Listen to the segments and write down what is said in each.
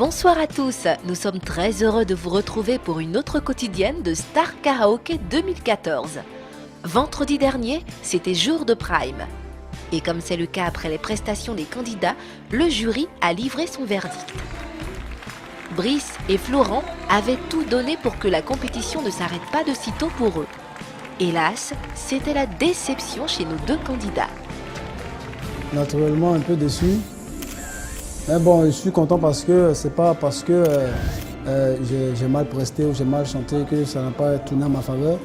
Bonsoir à tous, nous sommes très heureux de vous retrouver pour une autre quotidienne de Star Karaoke 2014. Vendredi dernier, c'était jour de prime. Et comme c'est le cas après les prestations des candidats, le jury a livré son verdict. Brice et Florent avaient tout donné pour que la compétition ne s'arrête pas de sitôt pour eux. Hélas, c'était la déception chez nos deux candidats. Naturellement un peu déçu. Mais bon, je suis content parce que c'est pas parce que j'ai mal presté ou j'ai mal chanté que ça n'a pas tourné en ma faveur.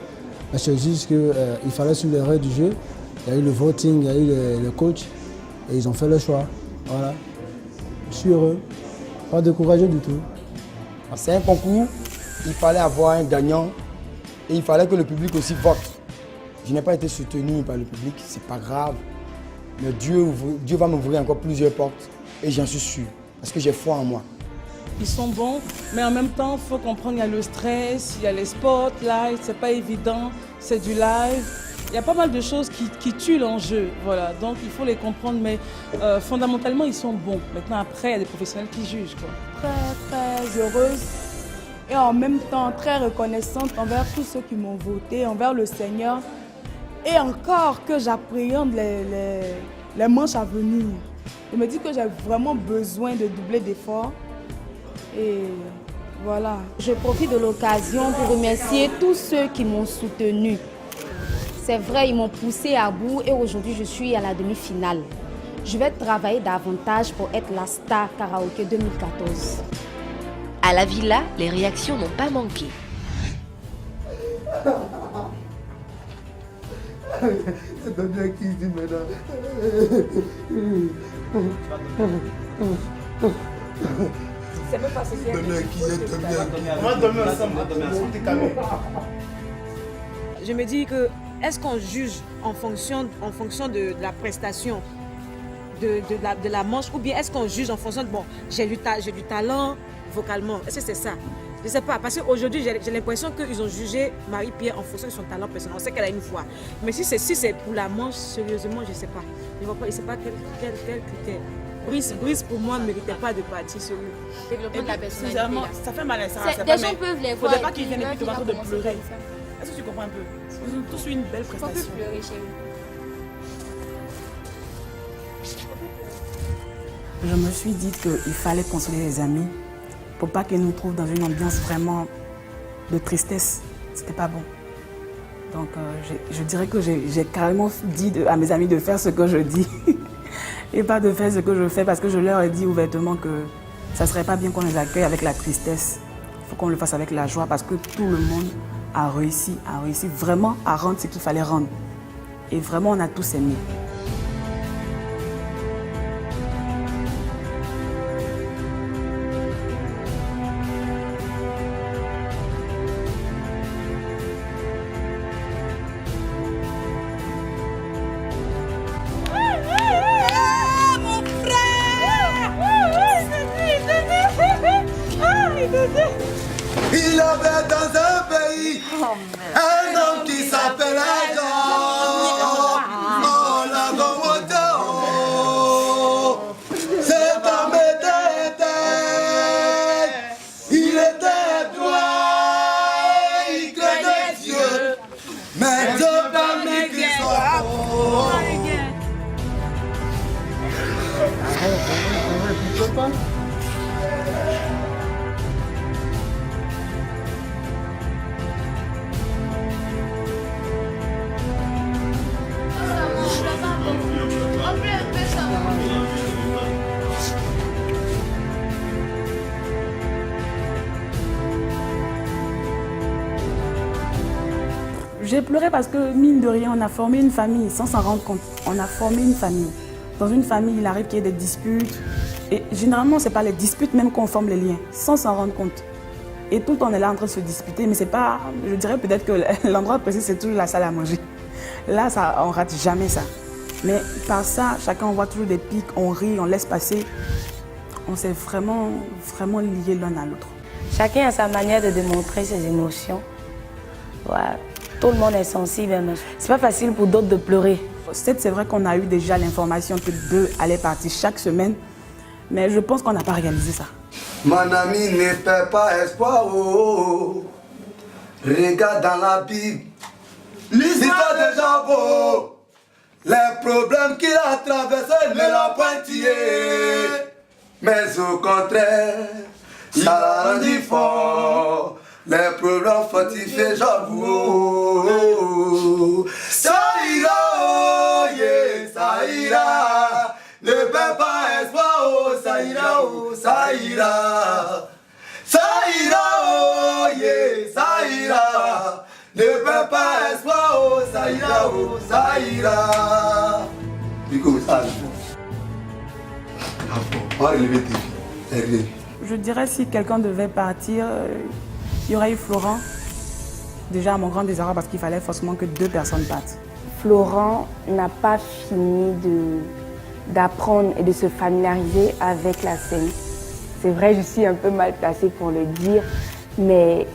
Mais c'est juste qu'il fallait suivre les règles du jeu. Il y a eu le voting, il y a eu le coach et ils ont fait le choix. Voilà. Je suis heureux, pas découragé du tout. C'est un concours, il fallait avoir un gagnant et il fallait que le public aussi vote. Je n'ai pas été soutenu par le public, c'est pas grave. Mais Dieu va m'ouvrir encore plusieurs portes et j'en suis sûr, parce que j'ai foi en moi. Ils sont bons, mais en même temps, il faut comprendre, il y a le stress, il y a les spotlights, c'est pas évident, c'est du live. Il y a pas mal de choses qui tuent l'enjeu, voilà. Donc il faut les comprendre, mais fondamentalement, ils sont bons. Maintenant, après, il y a des professionnels qui jugent, quoi. Très heureuse et en même temps très reconnaissante envers tous ceux qui m'ont voté, envers le Seigneur. Et encore que j'appréhende les manches à venir. Je me dis que j'ai vraiment besoin de doubler d'efforts. Et voilà. Je profite de l'occasion pour remercier tous ceux qui m'ont soutenu. C'est vrai, ils m'ont poussé à bout et aujourd'hui je suis à la demi-finale. Je vais travailler davantage pour être la Star Karaoke 2014. À la villa, les réactions n'ont pas manqué. C'est bien qui dit maintenant. C'est pas parce que je me dis que est-ce qu'on juge en fonction de la prestation de la manche ou bien est-ce qu'on juge en fonction de bon j'ai du talent vocalement, est-ce que c'est ça? Je ne sais pas, parce qu'aujourd'hui j'ai l'impression qu'ils ont jugé Marie-Pierre en fonction de son talent personnel. On sait qu'elle a une voix, mais si c'est pour la manche, sérieusement je ne sais pas. Je ne sais pas quel critère. Brice pour moi ne méritait pas de partir sur lui. Développer de la personnalité. Ça fait mal à ça. Des gens peuvent les voir. Il ne faudrait pas qu'ils viennent et puis te de pleurer. Est-ce que tu comprends un peu? Ils ont tous eu une belle prestation. On peut pleurer chez eux. Je me suis dit qu'il fallait consoler les amis pour pas qu'ils nous trouvent dans une ambiance vraiment de tristesse. C'était pas bon. Donc je dirais que j'ai carrément dit à mes amis de faire ce que je dis et pas de faire ce que je fais parce que je leur ai dit ouvertement que ça serait pas bien qu'on les accueille avec la tristesse. Il faut qu'on le fasse avec la joie parce que tout le monde a réussi vraiment à rendre ce qu'il fallait rendre. Et vraiment, on a tous aimé. Il avait dans un pays un homme qui s'appelle Adam. Oh, la cet homme était, il était droit, il craignait Dieu, mais Dieu permet qu'il soit bon. J'ai pleuré parce que, mine de rien, on a formé une famille sans s'en rendre compte. On a formé une famille. Dans une famille, il arrive qu'il y ait des disputes. Et généralement, ce n'est pas les disputes même qu'on forme les liens, sans s'en rendre compte. Et tout le temps, on est là en train de se disputer, mais c'est pas... Je dirais peut-être que l'endroit précis, c'est toujours la salle à manger. Là, on ne rate jamais ça. Mais par ça, chacun voit toujours des pics, on rit, on laisse passer. On s'est vraiment liés l'un à l'autre. Chacun a sa manière de démontrer ses émotions. Ouais. Tout le monde est sensible. C'est pas facile pour d'autres de pleurer. C'est vrai qu'on a eu déjà l'information que 2 allaient partir chaque semaine, mais je pense qu'on n'a pas réalisé ça. Mon ami ne perd pas espoir. Oh. Regarde dans la Bible l'histoire de Jambon. Les problèmes qu'il a traversés ne l'ont pas tué. Mais au contraire, ça l'a rendu fort. Les problèmes fortifiés Jambon. Ça ira, oh yeah, ça ira. Ne perds pas espoir, oh, ça ira, oh, ça ira. Ça ira, oh yeah, ça ira. Ne perds pas espoir, oh, ça ira, oh, ça ira. Pico, ça Je dirais si quelqu'un devait partir, il y aurait eu Florent. Déjà à mon grand désarroi parce qu'il fallait forcément que 2 personnes partent. Florent n'a pas fini d'apprendre et de se familiariser avec la scène. C'est vrai, je suis un peu mal placée pour le dire, mais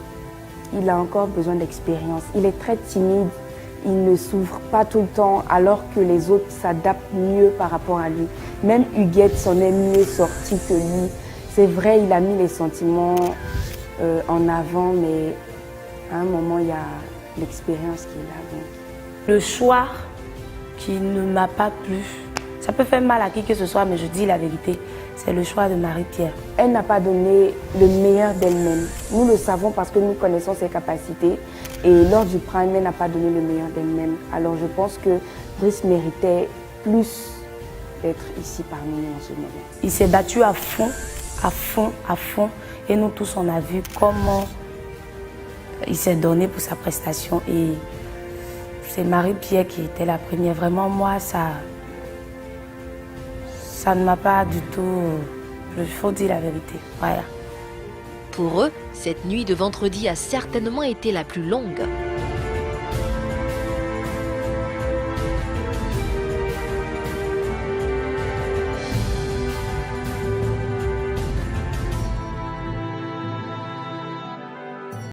il a encore besoin d'expérience. Il est très timide, il ne s'ouvre pas tout le temps, alors que les autres s'adaptent mieux par rapport à lui. Même Huguette s'en est mieux sortie que lui. C'est vrai, il a mis les sentiments en avant, mais à un moment, il y a l'expérience qu'il a. Donc. Le choix qui ne m'a pas plu, ça peut faire mal à qui que ce soit, mais je dis la vérité, c'est le choix de Marie-Pierre. Elle n'a pas donné le meilleur d'elle-même. Nous le savons parce que nous connaissons ses capacités. Et lors du prime, elle n'a pas donné le meilleur d'elle-même. Alors je pense que Brice méritait plus d'être ici parmi nous en ce moment. Il s'est battu à fond, à fond, à fond. Et nous tous, on a vu comment il s'est donné pour sa prestation. Et c'est Marie-Pierre qui était la première. Vraiment, moi, ça ne m'a pas du tout... Il faut dire la vérité. Voilà. Pour eux, cette nuit de vendredi a certainement été la plus longue.